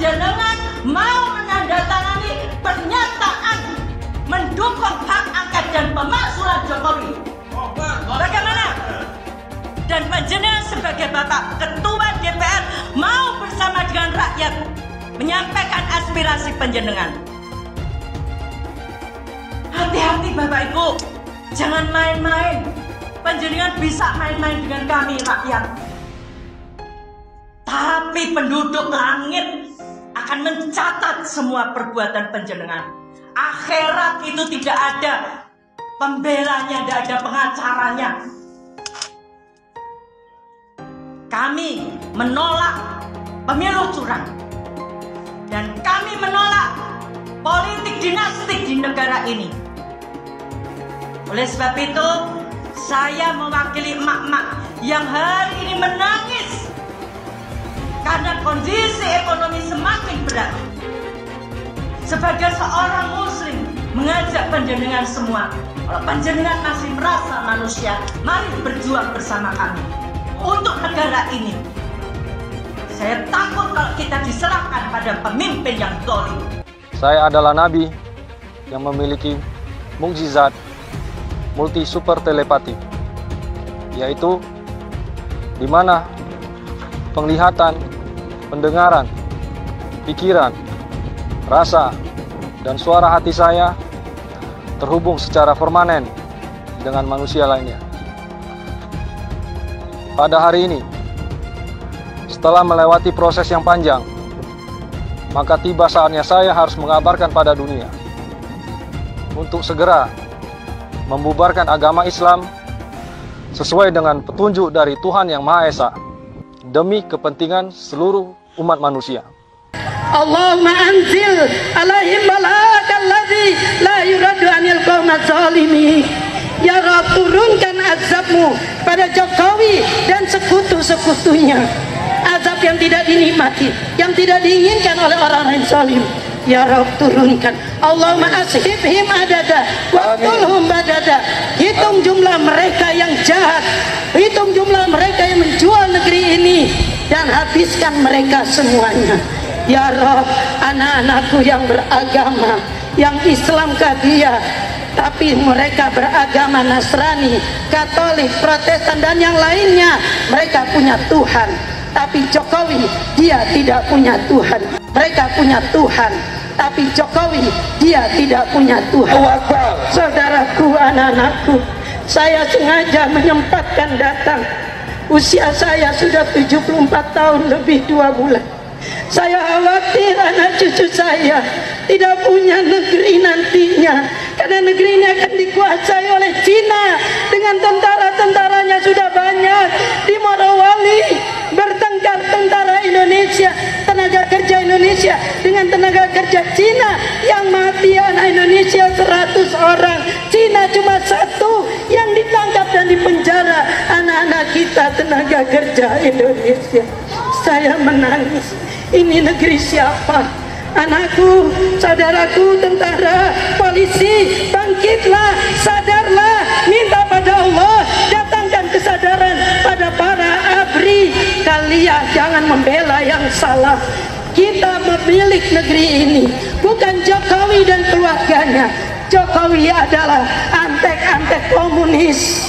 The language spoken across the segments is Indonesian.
panjenengan mau menandatangani pernyataan mendukung hak angket dan pemakzulan Jokowi. Bagaimana? Dan panjenengan sebagai Bapak Ketua DPR mau bersama dengan rakyat menyampaikan aspirasi panjenengan. Hati-hati Bapak Ibu, jangan main-main. Panjenengan bisa main-main dengan kami rakyat, tapi penduduk langit akan mencatat semua perbuatan panjenengan. Akhirat itu tidak ada pembelanya, tidak ada pengacaranya. Kami menolak pemilu curang, dan kami menolak politik dinastik di negara ini. Oleh sebab itu, saya mewakili emak-emak yang hari ini menangis karena kondisi ekonomi semakin berat. Sebagai seorang muslim, mengajak panjenengan semua, kalau panjenengan masih merasa manusia, mari berjuang bersama kami untuk negara ini. Saya takut kalau kita diserahkan pada pemimpin yang zalim. Saya adalah nabi yang memiliki mukjizat multi super telepati, yaitu di mana penglihatan, pendengaran, pikiran, rasa, dan suara hati saya terhubung secara permanen dengan manusia lainnya. Pada hari ini, setelah melewati proses yang panjang, maka tiba saatnya saya harus mengabarkan pada dunia untuk segera membubarkan agama Islam sesuai dengan petunjuk dari Tuhan Yang Maha Esa demi kepentingan seluruh umat manusia. Allahumma anzil alaihim balakal ladzi la yuradu anil qaumadz zalimin. Ya Rabb, turunkan azabmu pada Jokowi dan sekutu-sekutunya. Azab yang tidak dinikmati, yang tidak diinginkan oleh orang-orang zalim. Ya Rabb, turunkan. Allahumma ashibhim adada waqtulhum badada. Hitung jumlah mereka yang jahat, hitung jumlah mereka yang menjual negeri ini, dan habiskan mereka semuanya. Ya Rabb, anak-anakku yang beragama, yang Islam Qadiyah, tapi mereka beragama Nasrani, Katolik, Protestan, dan yang lainnya, mereka punya Tuhan. Tapi Jokowi, dia tidak punya Tuhan. Mereka punya Tuhan, tapi Jokowi, dia tidak punya Tuhan. Saudaraku, anak-anakku, saya sengaja menyempatkan datang. Usia saya sudah 74 tahun lebih 2 bulan. Saya khawatir anak cucu saya tidak punya negeri nantinya, karena negeri ini akan dikuasai oleh Cina dengan tentara-tentaranya sudah banyak. Di Morowali bertengkar tentara Indonesia, tenaga kerja Indonesia dengan tenaga kerja Cina, yang mati anak Indonesia 100 orang, Cina cuma 1 yang ditangkap dan dipenjara anak-anak kita tenaga kerja Indonesia. Saya menangis. Ini negeri siapa? Anakku, saudaraku, tentara, polisi, bangkitlah, sadarlah, minta pada Allah, datangkan kesadaran pada para ABRI. Kalian jangan membela yang salah. Kita pemilik negeri ini, bukan Jokowi dan keluarganya. Jokowi adalah antek-antek komunis.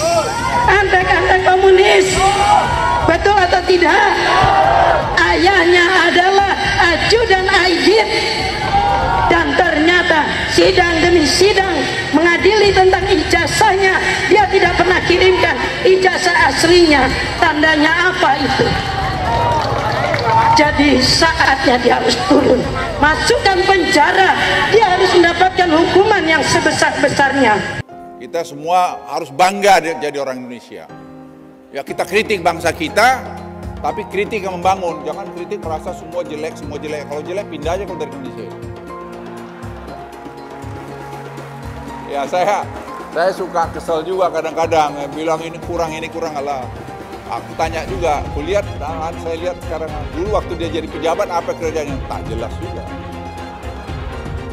Antek-antek komunis. Betul atau tidak? Ayahnya adalah ajudan Aidit, dan ternyata sidang demi sidang mengadili tentang ijazahnya, dia tidak pernah kirimkan ijazah aslinya. Tandanya apa itu? Jadi saatnya dia harus turun, masukkan penjara, dia harus mendapatkan hukuman yang sebesar-besarnya. Kita semua harus bangga jadi orang Indonesia. Ya, kita kritik bangsa kita, tapi kritik yang membangun. Jangan kritik merasa semua jelek, semua jelek. Kalau jelek pindah aja kalau dari Indonesia. Ya, saya suka kesel juga kadang-kadang, bilang ini kurang Allah. Aku tanya juga, aku lihat, saya lihat sekarang, dulu waktu dia jadi pejabat apa kerjanya, tak jelas juga.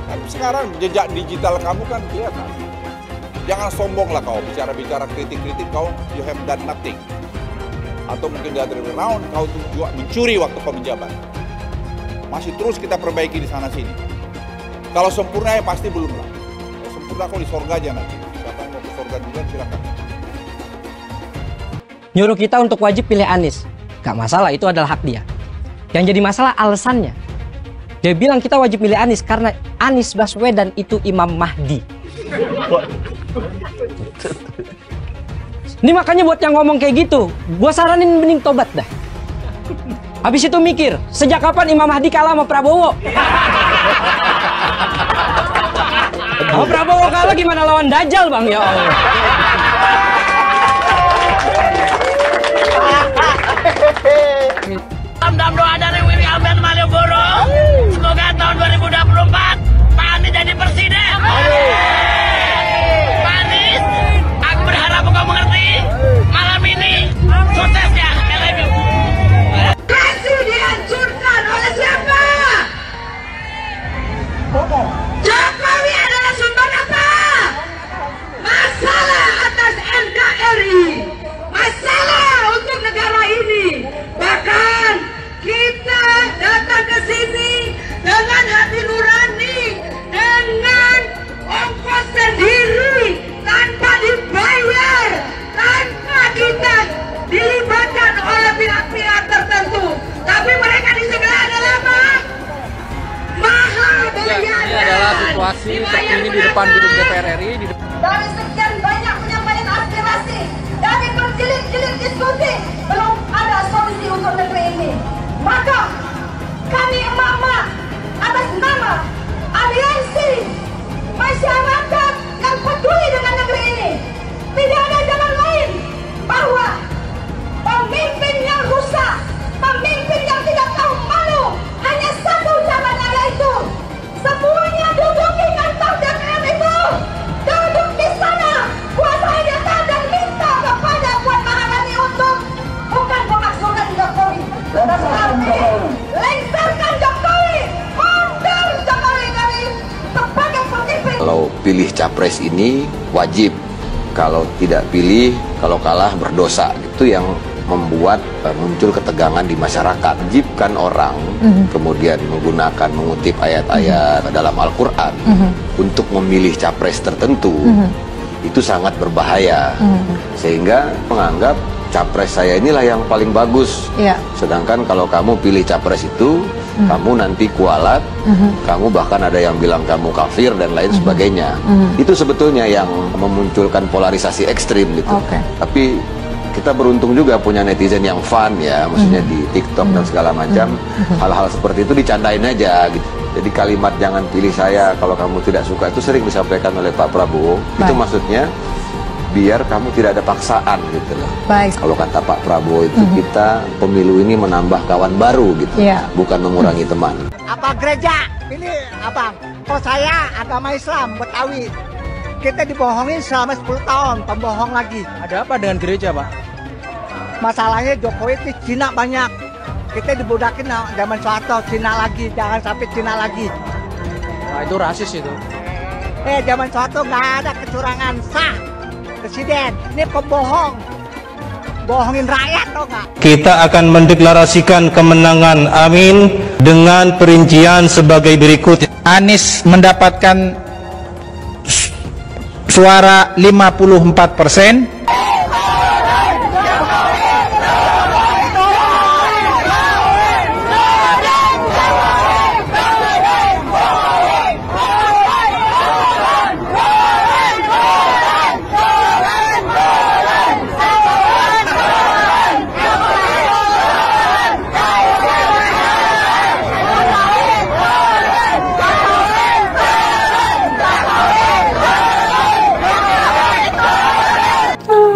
Tapi sekarang jejak digital kamu kan kelihatan. Jangan sombong lah kau, bicara-bicara kritik-kritik kau, you have done nothing. Atau mungkin dia dari renown, kau tuh juga mencuri waktu kau menjabat. Masih terus kita perbaiki di sana sini. Kalau sempurna ya pasti belum lah. Kalau sempurna kok di sorga aja nanti. Siapa yang mau ke sorga duluan silakan. Nyuruh kita untuk wajib pilih Anies. Gak masalah, itu adalah hak dia. Yang jadi masalah alasannya. Dia bilang kita wajib pilih Anies karena Anies Baswedan itu Imam Mahdi. Ini makanya buat yang ngomong kayak gitu, gua saranin mending tobat dah. Habis itu mikir, sejak kapan Imam Mahdi kalah sama Prabowo? Kalau Prabowo kalah gimana lawan Dajjal, Bang? Ya Allah. Dalam doa dari Willy Albert Malioboro, semoga tahun 2024 Pak Anies jadi presiden. Pak Anies, aku berharap engkau mengerti malam ini suksesnya. Kasih dihancurkan oleh siapa? Jokowi adalah sumber apa? Masalah atas NKRI, masalah untuk negara ini. Bahkan kita datang ke sini dengan hati nurani, dengan ongkos sendiri, tanpa dibayar, tanpa kita dilibatkan oleh pihak-pihak tertentu. Tapi mereka di sebelah adalah apa? Mahal belianya. Ini adalah situasi terkini di depan gedung DPR RI. Dari sekian banyak penyampaian aspirasi, dari berjilid-jilid diskusi, belum ada solusi untuk negeri ini. Maka kami emak-emak atas nama aliansi masyarakat yang peduli dengan negeri ini, tidak ada jalan lain bahwa pemimpin yang rusak, pemimpin yang tidak tahu malu, hanya satu jalan, yaitu semuanya duduk di kantor DPR itu, duduk di sana, kuasai data dan minta kepada Puan Maharani untuk bukan memakzulkan Jokowi, tetapi lengserkan Jokowi, mundur Jokowi dari sebagai pemimpin. Kalau pilih capres ini wajib, kalau tidak pilih, kalau kalah berdosa. Itu yang membuat muncul ketegangan di masyarakat. Wajibkan orang kemudian mengutip ayat-ayat dalam Al-Quran untuk memilih capres tertentu, itu sangat berbahaya. Sehingga menganggap capres saya inilah yang paling bagus. Sedangkan kalau kamu pilih capres itu, kamu nanti kualat, kamu bahkan ada yang bilang kamu kafir dan lain sebagainya. Itu sebetulnya yang memunculkan polarisasi ekstrim gitu. Tapi kita beruntung juga punya netizen yang fun ya, maksudnya di TikTok dan segala macam. Hal-hal seperti itu dicandain aja gitu. Jadi kalimat jangan pilih saya kalau kamu tidak suka itu sering disampaikan oleh Pak Prabowo. Itu maksudnya biar kamu tidak ada paksaan gitu loh. Kalau kata Pak Prabowo itu kita pemilu ini menambah kawan baru gitu, bukan mengurangi teman. Apa gereja? Pilih abang. Kalau saya agama Islam Betawi. Kita dibohongin selama 10 tahun, pembohong lagi. Ada apa dengan gereja, Pak? Masalahnya Jokowi itu Cina banyak. Kita dibudakin zaman Soeharto, Cina lagi, jangan sampai Cina lagi. Nah, itu rasis itu. Zaman Soeharto nggak ada kecurangan sah. Presiden, ini pembohong. Bohongin rakyat tau nggak? Kita akan mendeklarasikan kemenangan Amin dengan perincian sebagai berikut. Anies mendapatkan suara 54%.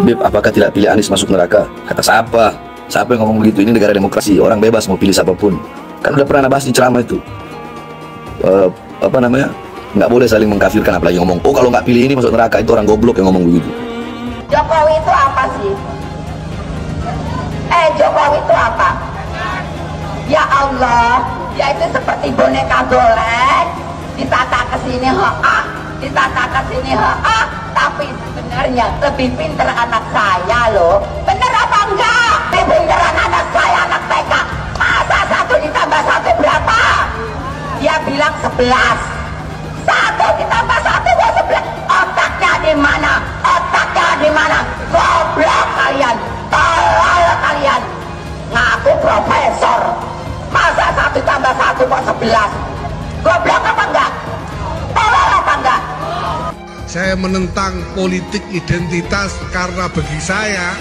Beb, apakah tidak pilih Anies masuk neraka? Kata siapa? Siapa yang ngomong begitu? Ini negara demokrasi, orang bebas mau pilih siapapun. Kan udah pernah bahas di ceramah itu. Nggak boleh saling mengkafirkan, apalagi ngomong, oh kalau nggak pilih ini masuk neraka, itu orang goblok yang ngomong begitu. Jokowi itu apa sih? Jokowi itu apa? Ya Allah, dia itu seperti boneka golek, ditata ke sini ditata ke sini tapi sebenarnya lebih pinter anak saya loh. Bener apa enggak? Lebih pinter anak saya, anak TK. Masa 1 ditambah 1 berapa? 11. 1 ditambah 1 bos 11. Otaknya di mana? Otaknya di mana? Goblok kalian, tolol kalian. Ngaku profesor, masa 1 tambah 1 kok 11? Goblok apa enggak? Tolol apa enggak? Saya menentang politik identitas karena bagi saya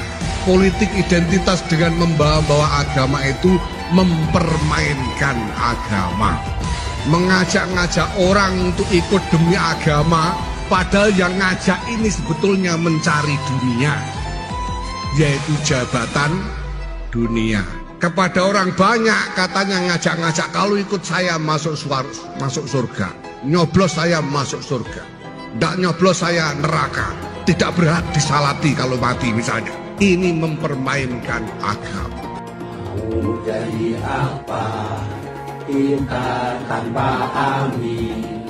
politik identitas dengan membawa-bawa agama itu mempermainkan agama, mengajak-ngajak orang untuk ikut demi agama, padahal yang ngajak ini sebetulnya mencari dunia, yaitu jabatan dunia. Kepada orang banyak katanya ngajak-ngajak, kalau ikut saya masuk surga, nyoblos saya masuk surga, tidak nyoblos saya neraka, tidak berhak disalati kalau mati misalnya. Ini mempermainkan agama. Mau jadi apa kita tanpa amin?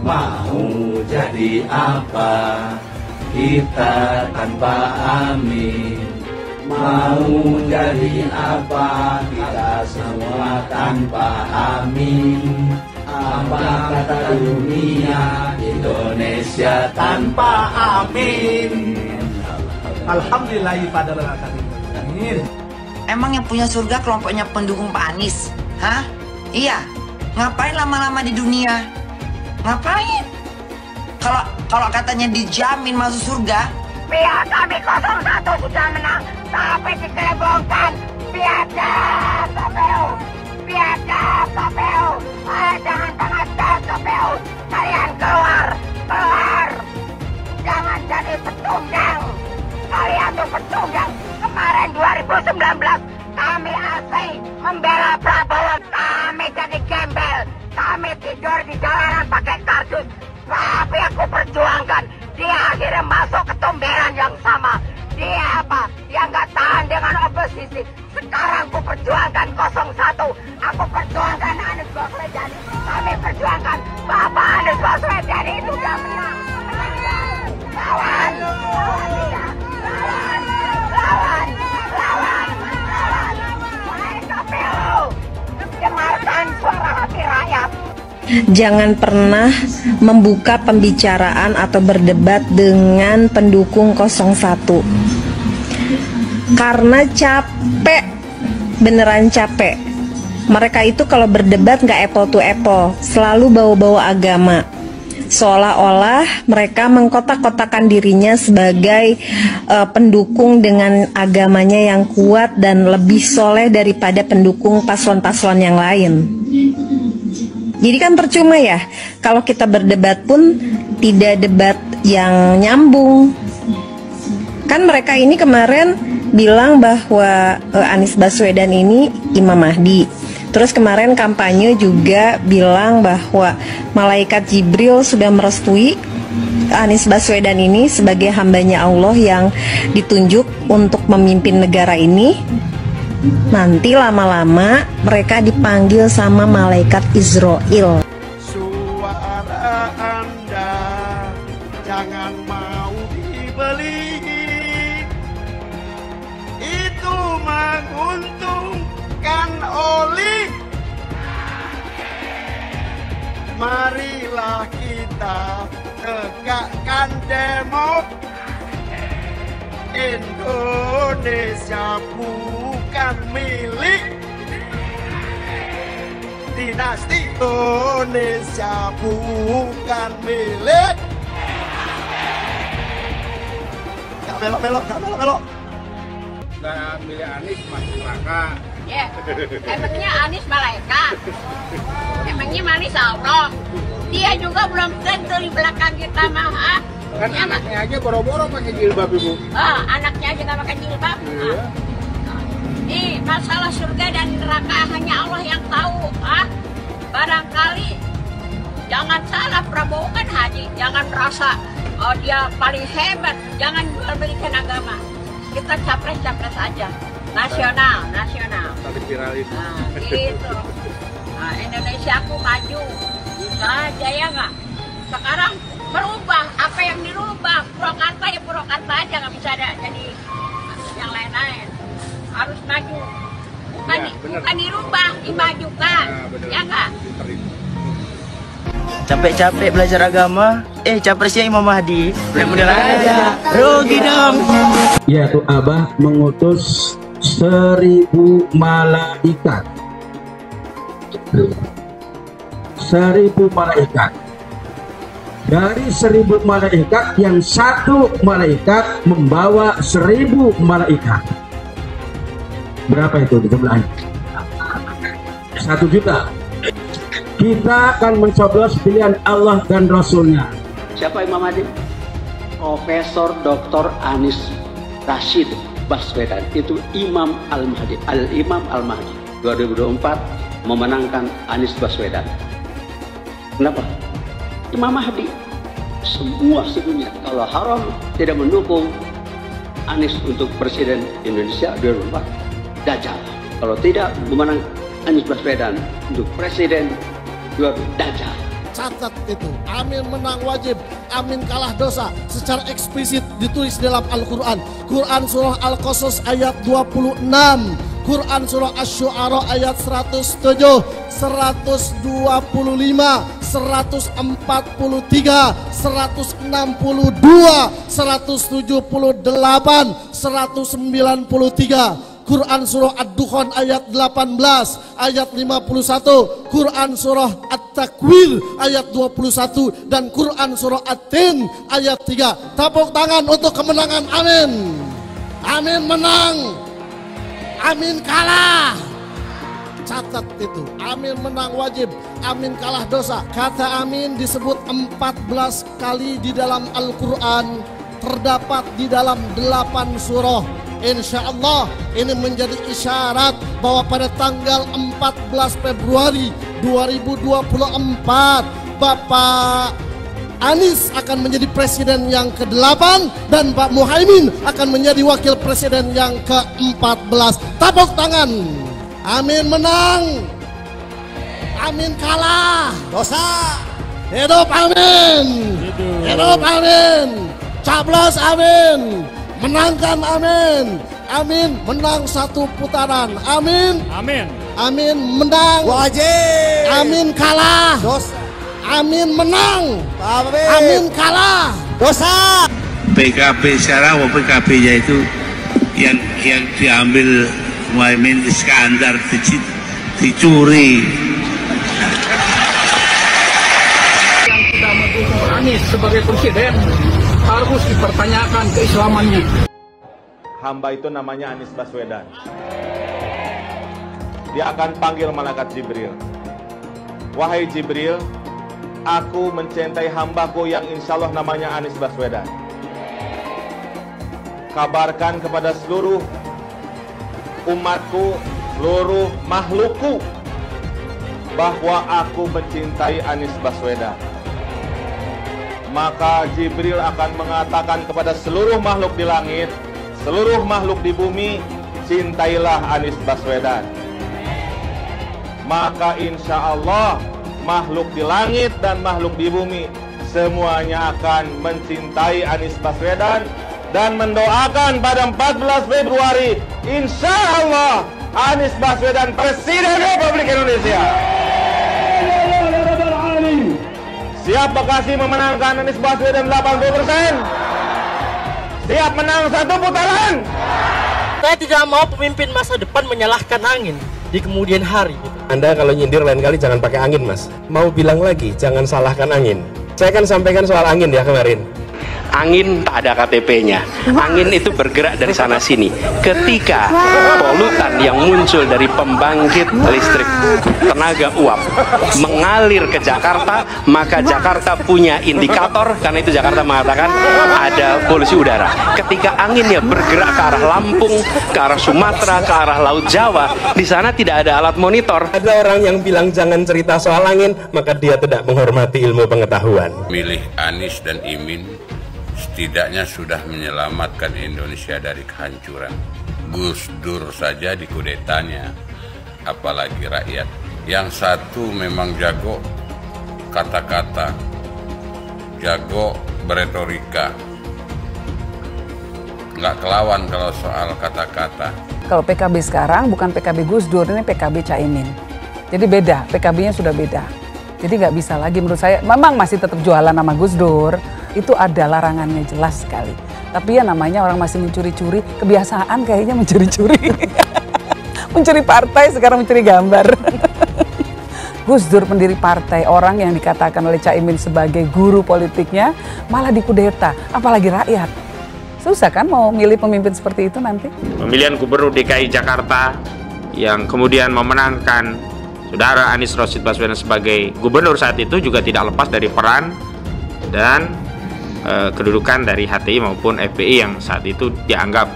Mau jadi apa kita tanpa amin? Mau jadi apa kita semua tanpa amin? Apa kata dunia Indonesia tanpa amin? Alhamdulillah pada alamin. Emang yang punya surga kelompoknya pendukung Pak Anies? Hah? Iya. Ngapain lama-lama di dunia? Ngapain? Kalau katanya dijamin masuk surga, pihak kami 01 sudah menang, tapi dikebongkan. Biadab KPU, biadab KPU. Jangan pengadab KPU. Kalian keluar. Jangan jadi pecundang. Kalian tuh pecundang. Kemarin 2019 kami asli membela Prabowo, kami jadi gembel, kami tidur di jalanan pakai kardus, tapi aku perjuangkan. Dia akhirnya masuk ke tumberan yang sama. Dia apa? Dia nggak tahan dengan oposisi. Sekarang aku perjuangkan 01. Aku perjuangkan Anies Baswedan. Kami perjuangkan Bapak Anies Baswedan itu udah menang. Lawan dia. Lawan. KPU, dengarkan suara hati rakyat. Jangan pernah membuka pembicaraan atau berdebat dengan pendukung 01. Karena capek, beneran capek. Mereka itu kalau berdebat nggak apple to apple, selalu bawa-bawa agama. Seolah-olah mereka mengkotak-kotakan dirinya sebagai pendukung dengan agamanya yang kuat dan lebih soleh daripada pendukung paslon-paslon yang lain. Jadi kan percuma ya, kalau kita berdebat pun tidak debat yang nyambung. Kan mereka ini kemarin bilang bahwa Anies Baswedan ini Imam Mahdi. Terus kemarin kampanye juga bilang bahwa malaikat Jibril sudah merestui Anies Baswedan ini sebagai hambanya Allah yang ditunjuk untuk memimpin negara ini. Nanti lama-lama mereka dipanggil sama malaikat Israel. Suara Anda jangan mau dibeli, itu menguntungkan oli. Marilah kita tegakkan demo. Indonesia bukan milik dinasti. Indonesia bukan milik. Gak belok. Gak milih Anies masuk neraka. Ya, emangnya Anies malaikat? Emangnya Anies Allah? Dia juga belum tentu di belakang kita mah. Kan ya, anaknya aja boro-boro pakai jilbab, Ibu. Anaknya aja nggak pakai jilbab. Iya. Nih, masalah surga dan neraka hanya Allah yang tahu. Barangkali jangan salah, Prabowo kan haji. Jangan merasa dia paling hebat. Jangan jual-belikan agama. Kita capres-capres aja. Nasional. Tadi viralin. Gitu. Indonesia aku maju. Bisa aja ya nggak? Sekarang berubah, apa yang dirubah? Purwakarta ya Purwakarta aja, nggak bisa ada jadi yang lain-lain. Harus maju, bukan dirubah, dimajukan, ya nggak? Capek-capek belajar agama, capresnya Imam Mahdi. Bener-bener aja, rugi dong. Yaitu Abah mengutus 1000 malaikat. 1000 malaikat. Dari 1000 malaikat yang satu malaikat membawa 1000 malaikat. Berapa itu di sebelahnya? 1 juta. Kita akan mencoblos pilihan Allah dan Rasulnya. Siapa Imam Mahdi? Profesor Dr. Anies Rashid Baswedan. Itu Imam Al-Mahdi. Al-Imam Al-Mahdi 2024 memenangkan Anies Baswedan. Kenapa? Imam Mahdi. Semua sedunia kalau haram tidak mendukung Anies untuk Presiden Indonesia 2024, Dajjal. Kalau tidak memenang Anies Baswedan untuk Presiden, Dajjal. Catat itu, amin menang wajib, amin kalah dosa. Secara eksplisit ditulis dalam Al-Quran. Quran surah Al-Qasas ayat 26, Quran surah Asy-Syu'ara ayat 107, 125, 143, 162, 178, 193. Quran surah Ad-Dukhan ayat 18, ayat 51, Quran surah At-Takwir ayat 21, dan Quran surah At-Tin ayat 3. Tepuk tangan untuk kemenangan amin. Amin menang, amin kalah. Catat itu, amin menang wajib, amin kalah dosa. Kata amin disebut 14 kali di dalam Al-Quran, terdapat di dalam 8 surah. Insya Allah ini menjadi isyarat bahwa pada tanggal 14 Februari 2024 Bapak Anies akan menjadi presiden yang ke-8 dan Pak Muhaimin akan menjadi wakil presiden yang ke-14. Tepuk tangan. Amin menang, amin kalah dosa. Hidup amin, hidup amin, caplos amin, menangkan amin, amin menang 1 putaran, amin, amin, amin menang wajib, amin kalah dosa, amin menang, amin kalah dosa. PKB sekarang, PKB-nya itu yang diambil Muhaimin Iskandar dicuri. Yang sudah mendukung Anies sebagai presiden harus dipertanyakan keislamannya. Hamba itu namanya Anies Baswedan. Dia akan panggil malaikat Jibril. Wahai Jibril, aku mencintai hambaku yang insya Allah namanya Anies Baswedan. Kabarkan kepada seluruh umatku, seluruh makhlukku, bahwa aku mencintai Anies Baswedan. Maka Jibril akan mengatakan kepada seluruh makhluk di langit, seluruh makhluk di bumi, cintailah Anies Baswedan. Maka insya Allah makhluk di langit dan makhluk di bumi semuanya akan mencintai Anies Baswedan dan mendoakan pada 14 Februari insya Allah Anies Baswedan Presiden Republik Indonesia. Siap Bekasi memenangkan Anies Baswedan 80%? Siap menang 1 putaran? Saya tidak mau pemimpin masa depan menyalahkan angin di kemudian hari. Anda kalau nyindir lain kali jangan pakai angin, Mas. Mau bilang lagi, jangan salahkan angin. Saya kan sampaikan soal angin ya kemarin. Angin tak ada KTP-nya. Angin itu bergerak dari sana sini. Ketika polutan yang muncul dari pembangkit listrik tenaga uap mengalir ke Jakarta, maka Jakarta punya indikator, karena itu Jakarta mengatakan ada polusi udara. Ketika anginnya bergerak ke arah Lampung, ke arah Sumatera, ke arah Laut Jawa, di sana tidak ada alat monitor. Ada orang yang bilang jangan cerita soal angin, maka dia tidak menghormati ilmu pengetahuan. Milih Anies dan Imin setidaknya sudah menyelamatkan Indonesia dari kehancuran. Gus Dur saja dikudetanya, apalagi rakyat. Yang satu memang jago kata-kata, jago beretorika, nggak kelawan kalau soal kata-kata. Kalau PKB sekarang bukan PKB Gus Dur, ini PKB Caimin. Jadi beda, PKB-nya sudah beda. Jadi nggak bisa lagi menurut saya, memang masih tetap jualan nama Gus Dur, itu ada larangannya jelas sekali. Tapi ya namanya orang masih mencuri-curi, kebiasaan kayaknya mencuri-curi. Mencuri partai, sekarang mencuri gambar. Gus Dur pendiri partai, orang yang dikatakan oleh Caimin sebagai guru politiknya, malah dikudeta, apalagi rakyat. Susah kan mau milih pemimpin seperti itu nanti? Pemilihan Gubernur DKI Jakarta yang kemudian memenangkan Saudara Anies Rashid Baswedan sebagai gubernur saat itu juga tidak lepas dari peran dan kedudukan dari HTI maupun FPI yang saat itu dianggap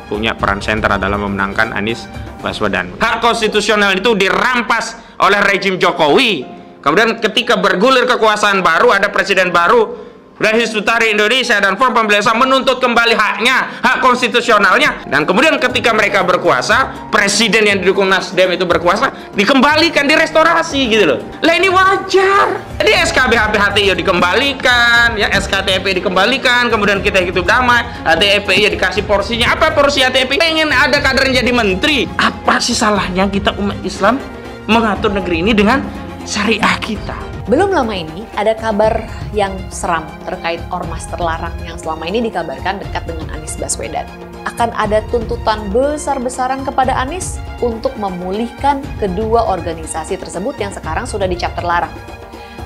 punya peran sentral dalam memenangkan Anies Baswedan. Hak konstitusional itu dirampas oleh rejim Jokowi. Kemudian ketika bergulir kekuasaan baru, ada presiden baru, dari Hizbut Tahrir Indonesia dan Front Pembela Islam menuntut kembali haknya, hak konstitusionalnya. Dan kemudian ketika mereka berkuasa, presiden yang didukung Nasdem itu berkuasa, dikembalikan, direstorasi gitu loh. Lah ini wajar. Jadi SKBHP HTI dikembalikan, ya SKTP dikembalikan, kemudian kita hidup damai, HTFPI ya dikasih porsinya. Apa porsi HTFPI? Pengen ada kadernya jadi menteri. Apa sih salahnya kita umat Islam mengatur negeri ini dengan syariah kita? Belum lama ini ada kabar yang seram terkait ormas terlarang yang selama ini dikabarkan dekat dengan Anies Baswedan. Akan ada tuntutan besar-besaran kepada Anies untuk memulihkan kedua organisasi tersebut yang sekarang sudah dicap terlarang.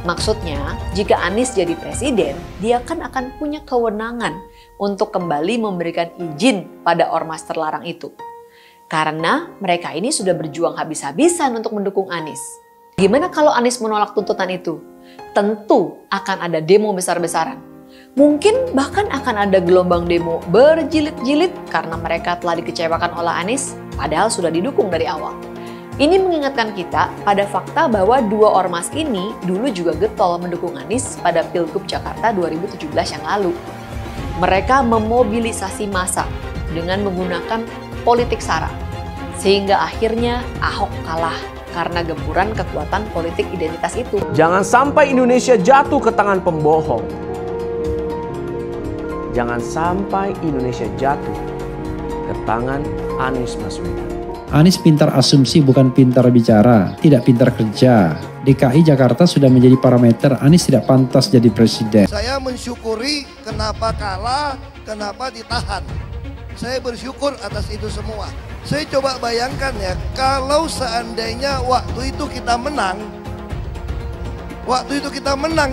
Maksudnya, jika Anies jadi presiden, dia kan akan punya kewenangan untuk kembali memberikan izin pada ormas terlarang itu. Karena mereka ini sudah berjuang habis-habisan untuk mendukung Anies. Gimana kalau Anies menolak tuntutan itu? Tentu akan ada demo besar-besaran. Mungkin bahkan akan ada gelombang demo berjilid-jilid karena mereka telah dikecewakan oleh Anies, padahal sudah didukung dari awal. Ini mengingatkan kita pada fakta bahwa dua ormas ini dulu juga getol mendukung Anies pada Pilgub Jakarta 2017 yang lalu. Mereka memobilisasi massa dengan menggunakan politik sara, sehingga akhirnya Ahok kalah karena gempuran kekuatan politik identitas itu. Jangan sampai Indonesia jatuh ke tangan pembohong. Jangan sampai Indonesia jatuh ke tangan Anies Baswedan. Anies pintar asumsi bukan pintar bicara, tidak pintar kerja. DKI Jakarta sudah menjadi parameter Anies tidak pantas jadi presiden. Saya mensyukuri kenapa kalah, kenapa ditahan. Saya bersyukur atas itu semua. Saya coba bayangkan ya, kalau seandainya waktu itu kita menang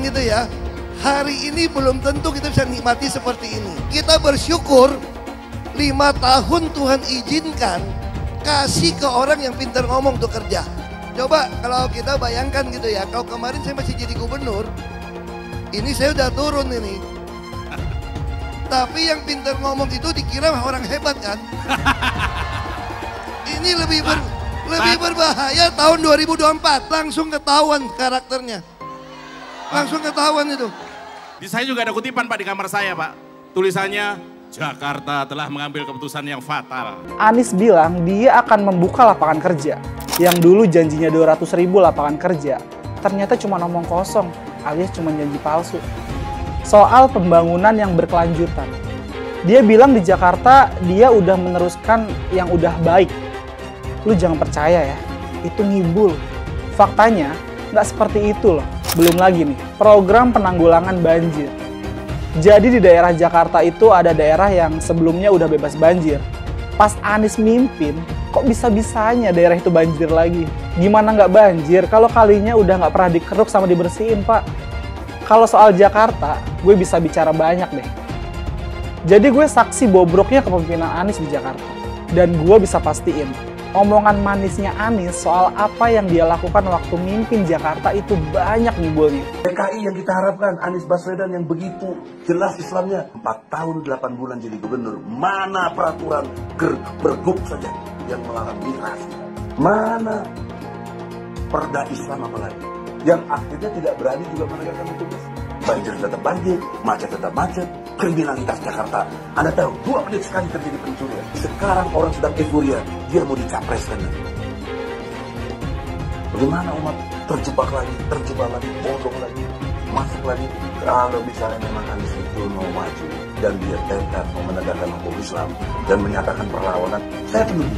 gitu ya, hari ini belum tentu kita bisa nikmati seperti ini. Kita bersyukur 5 tahun Tuhan izinkan kasih ke orang yang pintar ngomong untuk kerja. Coba kalau kita bayangkan gitu ya, kalau kemarin saya masih jadi gubernur, ini saya udah turun ini. Tapi yang pintar ngomong itu dikira orang hebat kan? Ini lebih berbahaya tahun 2024. Langsung ketahuan karakternya. Langsung ketahuan itu. Di saya juga ada kutipan Pak di kamar saya Pak. Tulisannya, Jakarta telah mengambil keputusan yang fatal. Anies bilang dia akan membuka lapangan kerja. Yang dulu janjinya 200.000 lapangan kerja. Ternyata cuma omong kosong, alias cuma janji palsu. Soal pembangunan yang berkelanjutan. Dia bilang di Jakarta dia udah meneruskan yang udah baik. Lu jangan percaya ya, itu ngibul. Faktanya nggak seperti itu loh. Belum lagi nih, program penanggulangan banjir. Jadi di daerah Jakarta itu ada daerah yang sebelumnya udah bebas banjir. Pas Anies mimpin, kok bisa-bisanya daerah itu banjir lagi? Gimana nggak banjir kalau kalinya udah nggak pernah dikeruk sama dibersihin, Pak? Kalau soal Jakarta, gue bisa bicara banyak deh. Jadi gue saksi bobroknya kepemimpinan Anies di Jakarta. Dan gue bisa pastiin, omongan manisnya Anies soal apa yang dia lakukan waktu mimpin Jakarta itu banyak ngibulnya. DKI yang kita harapkan, Anies Baswedan yang begitu jelas Islamnya. 4 tahun 8 bulan jadi gubernur. Mana peraturan pergub saja yang melarang miras? Mana perda Islam apalagi? Yang akhirnya tidak berani juga menegakkan hukum. Banjir tetap banjir, macet tetap macet, kriminalitas Jakarta. Anda tahu, 2 menit sekali terjadi pencurian. Sekarang orang sedang euforia, dia mau dicapreskan. Bagaimana umat terjebak lagi, bodoh lagi, masuk lagi. Kalau misalnya memang Anies itu mau maju dan dia tekad mau menegakkan hukum Islam dan menyatakan perlawanan, saya penuh.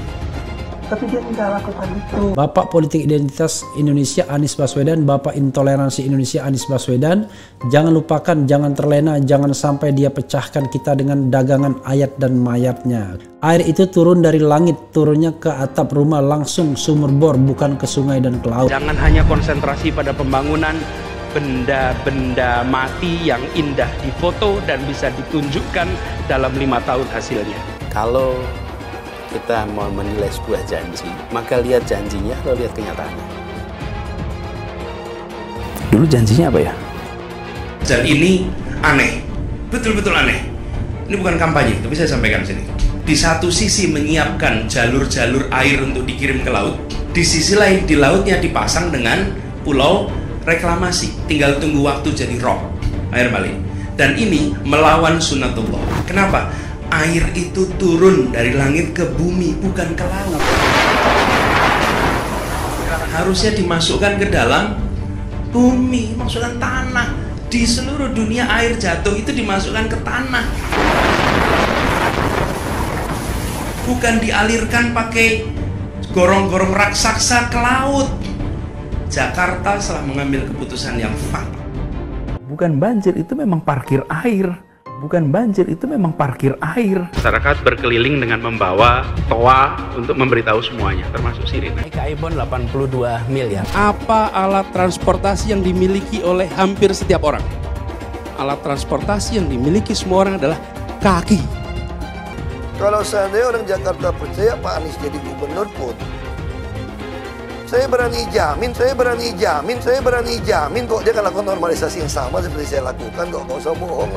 Tapi dia tidak lakukan itu. Bapak politik identitas Indonesia Anies Baswedan, Bapak intoleransi Indonesia Anies Baswedan. Jangan lupakan, jangan terlena, jangan sampai dia pecahkan kita dengan dagangan ayat dan mayatnya. Air itu turun dari langit, turunnya ke atap rumah langsung sumur bor, bukan ke sungai dan ke laut. Jangan hanya konsentrasi pada pembangunan benda-benda mati yang indah difoto dan bisa ditunjukkan dalam 5 tahun hasilnya. Kalau kita mau menilai sebuah janji, maka lihat janjinya atau lihat kenyataannya. Dulu janjinya apa ya? Dan ini aneh, betul-betul aneh. Ini bukan kampanye, tapi saya sampaikan sini. Di satu sisi menyiapkan jalur-jalur air untuk dikirim ke laut, di sisi lain di lautnya dipasang dengan pulau reklamasi, tinggal tunggu waktu jadi rob, air balik. Dan ini melawan sunatullah. Kenapa? Air itu turun dari langit ke bumi, bukan ke laut. Harusnya dimasukkan ke dalam bumi, masukkan tanah. Di seluruh dunia air jatuh itu dimasukkan ke tanah, bukan dialirkan pakai gorong-gorong raksasa ke laut. Jakarta telah mengambil keputusan yang fatal. Bukan banjir, itu memang parkir air. Bukan banjir, itu memang parkir air. Masyarakat berkeliling dengan membawa toa untuk memberitahu semuanya, termasuk sirine. KAI Bond 82 miliar. Apa alat transportasi yang dimiliki oleh hampir setiap orang? Alat transportasi yang dimiliki semua orang adalah kaki. Kalau seandainya orang Jakarta percaya Pak Anies jadi gubernur pun, saya berani jamin kok dia akan lakukan normalisasi yang sama seperti saya lakukan kok. Gak usah bohong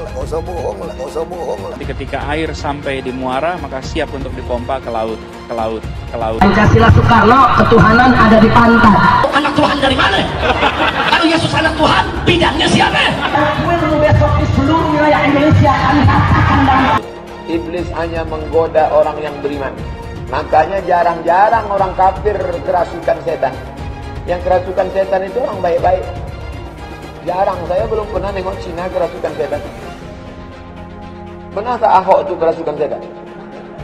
lah. Tapi ketika air sampai di muara, maka siap untuk dipompa ke laut. Pancasila Soekarno, ketuhanan ada di pantat. Anak Tuhan dari mana? Kalau Yesus anak Tuhan, bidangnya siapa? Besok di seluruh wilayah Indonesia kami katakan damai. Iblis hanya menggoda orang yang beriman. Makanya jarang-jarang orang kafir kerasukan setan. Yang kerasukan setan itu orang baik-baik. Jarang, saya belum pernah nengok Cina kerasukan setan. Pernah tak Ahok itu kerasukan setan?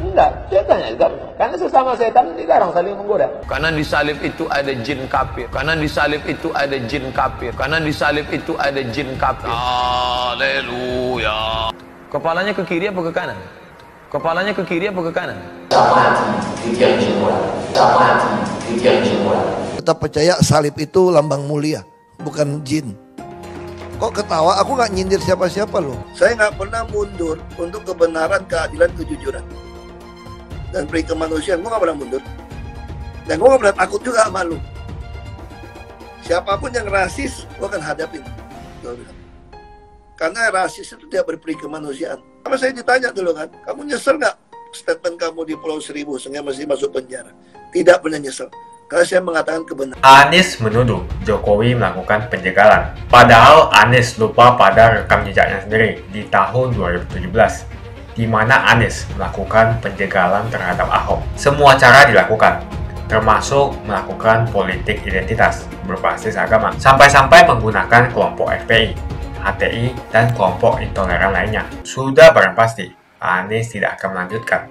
Enggak, setannya juga. Karena sesama setan dilarang saling menggoda. Karena di salib itu ada jin kafir. Haleluya. Kepalanya ke kiri apa ke kanan? Tetap percaya salib itu lambang mulia, bukan jin. Kok ketawa? Aku nggak nyindir siapa-siapa loh. Saya nggak pernah mundur untuk kebenaran, keadilan, kejujuran dan peri kemanusiaan. Gue nggak pernah mundur. Dan gue nggak pernah takut juga sama lu. Siapapun yang rasis, gue akan hadapin. Karena rasis itu tidak berperi kemanusiaan. Sama saya ditanya dulu kan, kamu nyesel nggak statement kamu di Pulau Seribu sehingga masih masuk penjara? Tidak pernah nyesel. Karena saya mengatakan kebenaran. Anies menuduh Jokowi melakukan penjagalan. Padahal Anies lupa pada rekam jejaknya sendiri di tahun 2017, di mana Anies melakukan penjagalan terhadap Ahok. Semua cara dilakukan, termasuk melakukan politik identitas berbasis agama, sampai-sampai menggunakan kelompok FPI, HTI, dan kelompok intoleran lainnya. Sudah barang pasti, Anies tidak akan melanjutkan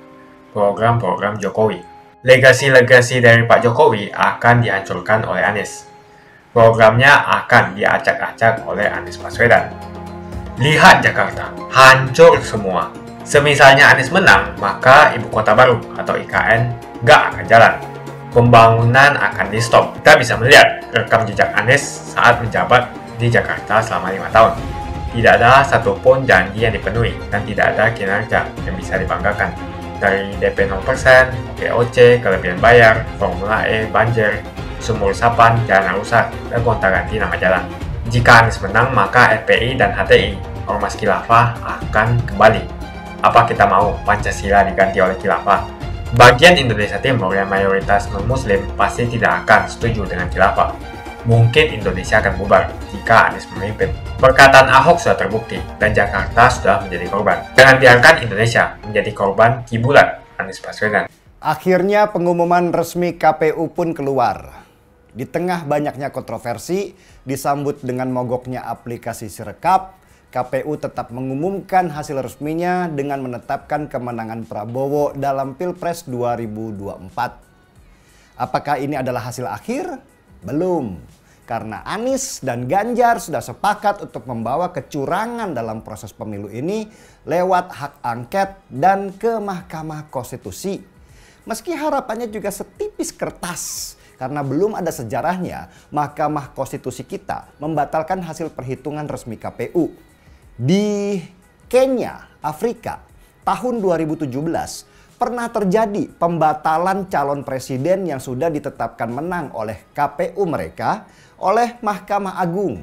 program-program Jokowi. Legasi-legasi dari Pak Jokowi akan dihancurkan oleh Anies. Programnya akan diacak-acak oleh Anies Baswedan. Lihat Jakarta, hancur semua. Semisalnya Anies menang, maka Ibu Kota Baru atau IKN nggak akan jalan. Pembangunan akan di-stop. Kita bisa melihat rekam jejak Anies saat menjabat di Jakarta selama 5 tahun. Tidak ada satupun janji yang dipenuhi dan tidak ada kinerja yang bisa dibanggakan. Dari DP 0%, GOC, kelebihan bayar, Formula E, banjir, sumur resapan, jalan rusak, dan gonta-ganti nama jalan. Jika Anies menang, maka FPI dan HTI, Ormas Khilafah, akan kembali. Apa kita mau Pancasila diganti oleh Khilafah? Bagian Indonesia Timur yang mayoritas non-muslim pasti tidak akan setuju dengan Khilafah. Mungkin Indonesia akan bubar jika Anies memimpin. Perkataan Ahok sudah terbukti dan Jakarta sudah menjadi korban. Jangan biarkan Indonesia menjadi korban kibulan Anies Baswedan. Akhirnya pengumuman resmi KPU pun keluar. Di tengah banyaknya kontroversi, disambut dengan mogoknya aplikasi Sirekap, KPU tetap mengumumkan hasil resminya dengan menetapkan kemenangan Prabowo dalam Pilpres 2024. Apakah ini adalah hasil akhir? Belum. Karena Anies dan Ganjar sudah sepakat untuk membawa kecurangan dalam proses pemilu ini lewat hak angket dan ke Mahkamah Konstitusi. Meski harapannya juga setipis kertas, karena belum ada sejarahnya Mahkamah Konstitusi kita membatalkan hasil perhitungan resmi KPU. Di Kenya, Afrika, tahun 2017 pernah terjadi pembatalan calon presiden yang sudah ditetapkan menang oleh KPU mereka oleh Mahkamah Agung.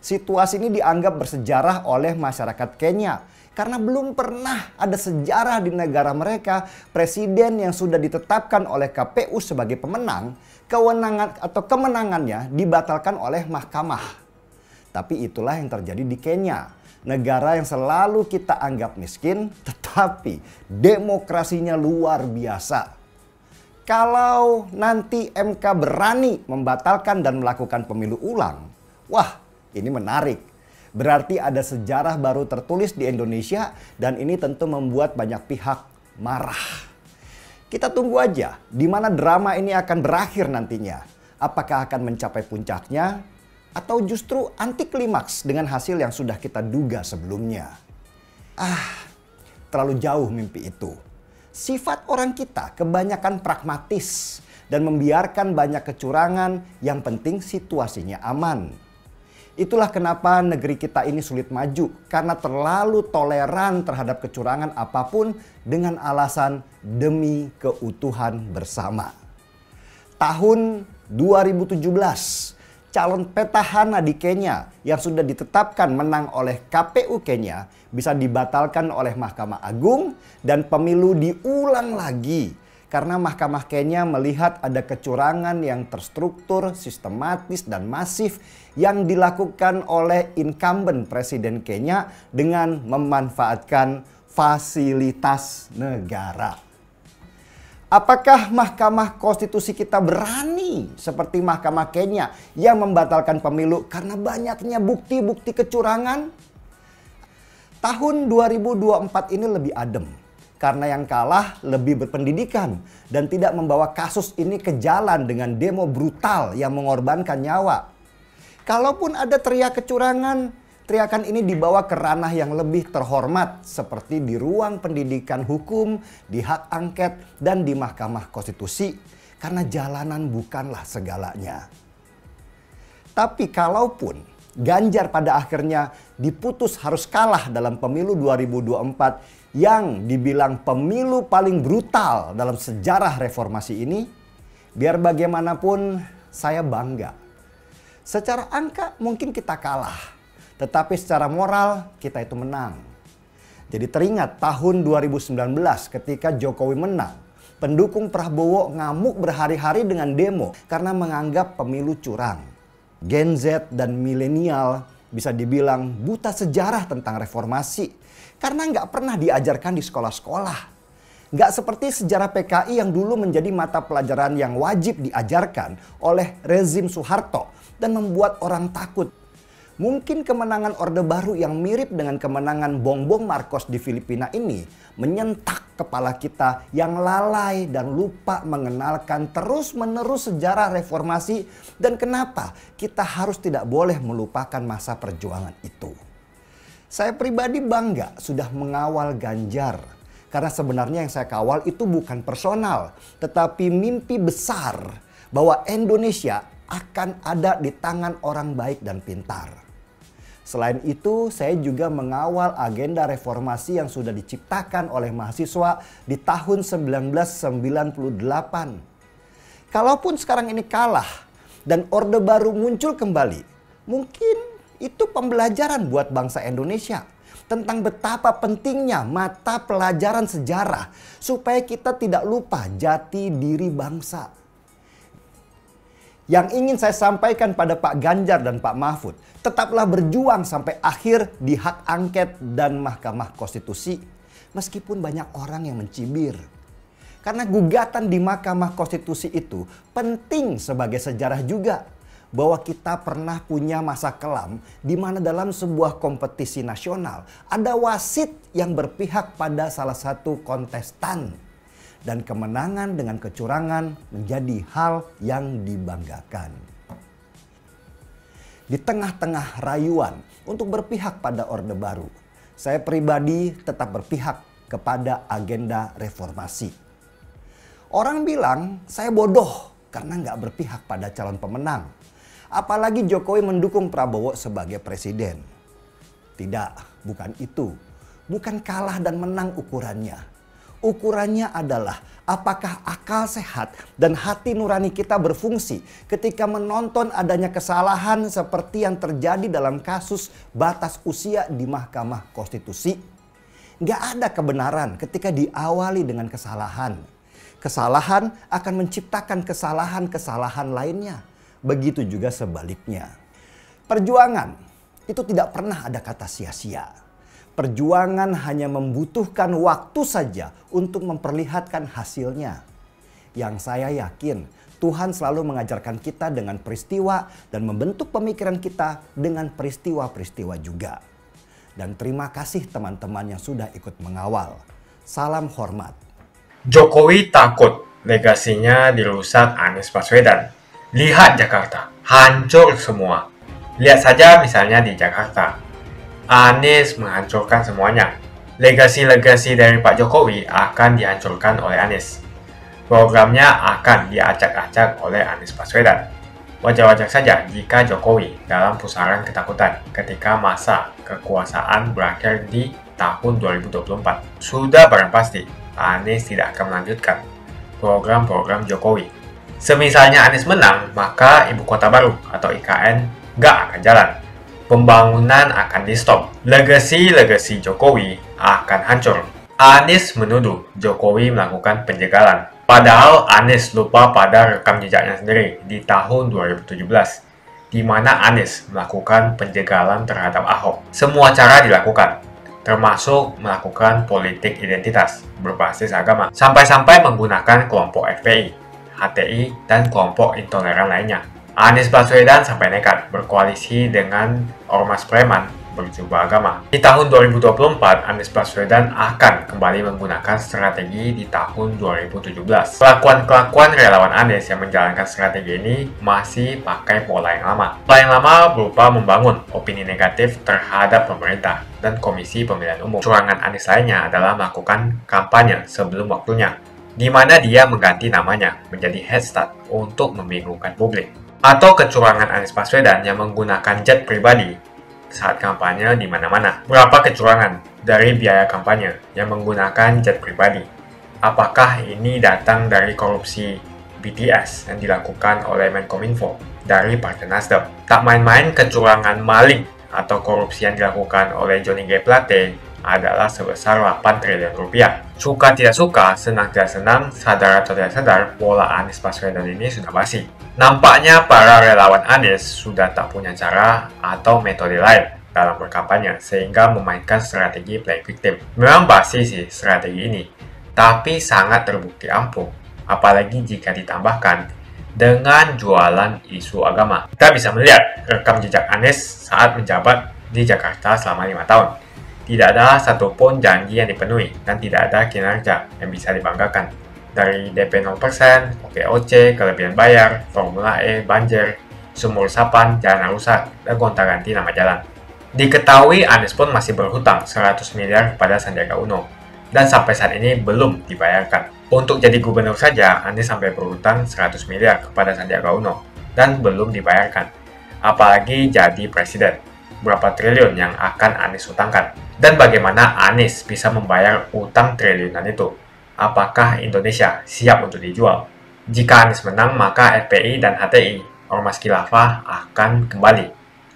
Situasi ini dianggap bersejarah oleh masyarakat Kenya karena belum pernah ada sejarah di negara mereka presiden yang sudah ditetapkan oleh KPU sebagai pemenang, kemenangannya dibatalkan oleh mahkamah. Tapi itulah yang terjadi di Kenya. Negara yang selalu kita anggap miskin, tetapi demokrasinya luar biasa. Kalau nanti MK berani membatalkan dan melakukan pemilu ulang, wah ini menarik. Berarti ada sejarah baru tertulis di Indonesia dan ini tentu membuat banyak pihak marah. Kita tunggu aja di mana drama ini akan berakhir nantinya. Apakah akan mencapai puncaknya? Atau justru anti klimaks dengan hasil yang sudah kita duga sebelumnya. Terlalu jauh mimpi itu. Sifat orang kita kebanyakan pragmatis dan membiarkan banyak kecurangan, yang penting situasinya aman. Itulah kenapa negeri kita ini sulit maju, karena terlalu toleran terhadap kecurangan apapun dengan alasan demi keutuhan bersama. Tahun 2017, calon petahana di Kenya yang sudah ditetapkan menang oleh KPU Kenya bisa dibatalkan oleh Mahkamah Agung dan pemilu diulang lagi karena Mahkamah Kenya melihat ada kecurangan yang terstruktur, sistematis dan masif yang dilakukan oleh incumbent Presiden Kenya dengan memanfaatkan fasilitas negara. Apakah Mahkamah Konstitusi kita berani seperti Mahkamah Kenya yang membatalkan pemilu karena banyaknya bukti-bukti kecurangan? Tahun 2024 ini lebih adem karena yang kalah lebih berpendidikan dan tidak membawa kasus ini ke jalan dengan demo brutal yang mengorbankan nyawa. Kalaupun ada teriak kecurangan, teriakan ini dibawa ke ranah yang lebih terhormat seperti di ruang pendidikan hukum, di hak angket, dan di Mahkamah Konstitusi. Karena jalanan bukanlah segalanya. Tapi kalaupun Ganjar pada akhirnya diputus harus kalah dalam pemilu 2024 yang dibilang pemilu paling brutal dalam sejarah reformasi ini, biar bagaimanapun saya bangga. Secara angka mungkin kita kalah. Tetapi secara moral kita itu menang. Jadi teringat tahun 2019 ketika Jokowi menang. Pendukung Prabowo ngamuk berhari-hari dengan demo karena menganggap pemilu curang. Gen Z dan milenial bisa dibilang buta sejarah tentang reformasi. Karena nggak pernah diajarkan di sekolah-sekolah. Nggak seperti sejarah PKI yang dulu menjadi mata pelajaran yang wajib diajarkan oleh rezim Soeharto dan membuat orang takut. Mungkin kemenangan Orde Baru yang mirip dengan kemenangan Bongbong Marcos di Filipina ini menyentak kepala kita yang lalai dan lupa mengenalkan terus-menerus sejarah reformasi dan kenapa kita harus tidak boleh melupakan masa perjuangan itu. Saya pribadi bangga sudah mengawal Ganjar karena sebenarnya yang saya kawal itu bukan personal tetapi mimpi besar bahwa Indonesia akan ada di tangan orang baik dan pintar. Selain itu, saya juga mengawal agenda reformasi yang sudah diciptakan oleh mahasiswa di tahun 1998. Kalaupun sekarang ini kalah dan Orde Baru muncul kembali, mungkin itu pembelajaran buat bangsa Indonesia tentang betapa pentingnya mata pelajaran sejarah supaya kita tidak lupa jati diri bangsa. Yang ingin saya sampaikan pada Pak Ganjar dan Pak Mahfud, tetaplah berjuang sampai akhir di hak angket dan Mahkamah Konstitusi. Meskipun banyak orang yang mencibir. Karena gugatan di Mahkamah Konstitusi itu penting sebagai sejarah juga. Bahwa kita pernah punya masa kelam di mana dalam sebuah kompetisi nasional ada wasit yang berpihak pada salah satu kontestan. dan kemenangan dengan kecurangan menjadi hal yang dibanggakan. Di tengah-tengah rayuan untuk berpihak pada Orde Baru, saya pribadi tetap berpihak kepada agenda reformasi. Orang bilang saya bodoh karena nggak berpihak pada calon pemenang. Apalagi Jokowi mendukung Prabowo sebagai presiden. Tidak, bukan itu. Bukan kalah dan menang ukurannya. Ukurannya adalah apakah akal sehat dan hati nurani kita berfungsi ketika menonton adanya kesalahan seperti yang terjadi dalam kasus batas usia di Mahkamah Konstitusi. Nggak ada kebenaran ketika diawali dengan kesalahan. Kesalahan akan menciptakan kesalahan-kesalahan lainnya. Begitu juga sebaliknya. Perjuangan itu tidak pernah ada kata sia-sia. Perjuangan hanya membutuhkan waktu saja untuk memperlihatkan hasilnya. Yang saya yakin Tuhan selalu mengajarkan kita dengan peristiwa dan membentuk pemikiran kita dengan peristiwa-peristiwa juga. Dan terima kasih teman-teman yang sudah ikut mengawal. Salam hormat. Jokowi takut legasinya dirusak Anies Baswedan. Lihat Jakarta, hancur semua. Lihat saja misalnya di Jakarta. Anies menghancurkan semuanya. Legasi-legasi dari Pak Jokowi akan dihancurkan oleh Anies. Programnya akan diacak-acak oleh Anies Baswedan. Wajar-wajar saja jika Jokowi dalam pusaran ketakutan ketika masa kekuasaan berakhir di tahun 2024. Sudah barang pasti Anies tidak akan melanjutkan program-program Jokowi. Semisalnya Anies menang, maka Ibu Kota Baru atau IKN nggak akan jalan. Pembangunan akan di-stop. Legasi-legasi Jokowi akan hancur. Anies menuduh Jokowi melakukan penjagalan. Padahal Anies lupa pada rekam jejaknya sendiri di tahun 2017, di mana Anies melakukan penjagalan terhadap Ahok. Semua cara dilakukan, termasuk melakukan politik identitas berbasis agama, sampai-sampai menggunakan kelompok FPI, HTI, dan kelompok intoleran lainnya. Anies Baswedan sampai nekat berkoalisi dengan ormas preman berjubah agama. Di tahun 2024, Anies Baswedan akan kembali menggunakan strategi di tahun 2017. Kelakuan-kelakuan relawan Anies yang menjalankan strategi ini masih pakai pola yang lama. Pola yang lama berupa membangun opini negatif terhadap pemerintah dan Komisi Pemilihan Umum. Curangan Anies lainnya adalah melakukan kampanye sebelum waktunya, di mana dia mengganti namanya menjadi head start untuk membingungkan publik. Atau kecurangan Anies Baswedan yang menggunakan jet pribadi saat kampanye di mana-mana. Berapa kecurangan dari biaya kampanye yang menggunakan jet pribadi? Apakah ini datang dari korupsi BTS yang dilakukan oleh Menkominfo dari Partai Nasdem? Tak main-main kecurangan maling atau korupsi yang dilakukan oleh Johnny G. Plate adalah sebesar 8 triliun rupiah. Suka tidak suka, senang tidak senang, sadar atau tidak sadar, pola Anies Baswedan ini sudah basi. Nampaknya para relawan Anies sudah tak punya cara atau metode lain dalam berkampanye, sehingga memainkan strategi playing victim. Memang basi sih strategi ini, tapi sangat terbukti ampuh, apalagi jika ditambahkan dengan jualan isu agama. Kita bisa melihat rekam jejak Anies saat menjabat di Jakarta selama 5 tahun. Tidak ada satupun janji yang dipenuhi dan tidak ada kinerja yang bisa dibanggakan. Dari DP 0%, OKOC, kelebihan bayar, Formula E, banjir, sumur resapan, jalan rusak, dan gonta-ganti nama jalan. Diketahui Anies pun masih berhutang 100 miliar kepada Sandiaga Uno dan sampai saat ini belum dibayarkan. Untuk jadi gubernur saja, Anies sampai berhutang 100 miliar kepada Sandiaga Uno dan belum dibayarkan. Apalagi jadi presiden. Berapa triliun yang akan Anies hutangkan? Dan bagaimana Anies bisa membayar utang triliunan itu? Apakah Indonesia siap untuk dijual? Jika Anies menang, maka FPI dan HTI, Ormas Khilafah, akan kembali.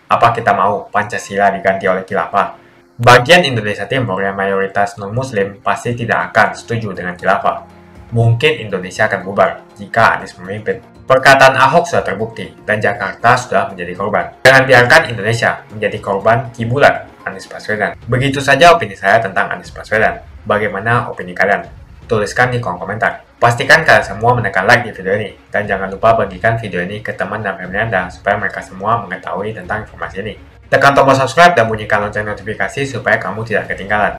Apa kita mau Pancasila diganti oleh Khilafah? Bagian Indonesia Timur yang mayoritas non-Muslim pasti tidak akan setuju dengan Khilafah. Mungkin Indonesia akan bubar jika Anies memimpin. Perkataan Ahok sudah terbukti dan Jakarta sudah menjadi korban. Jangan biarkan Indonesia menjadi korban kibulan Anies Baswedan. Begitu saja opini saya tentang Anies Baswedan. Bagaimana opini kalian? Tuliskan di kolom komentar. Pastikan kalian semua menekan like di video ini. Dan jangan lupa bagikan video ini ke teman dan family Anda supaya mereka semua mengetahui tentang informasi ini. Tekan tombol subscribe dan bunyikan lonceng notifikasi supaya kamu tidak ketinggalan.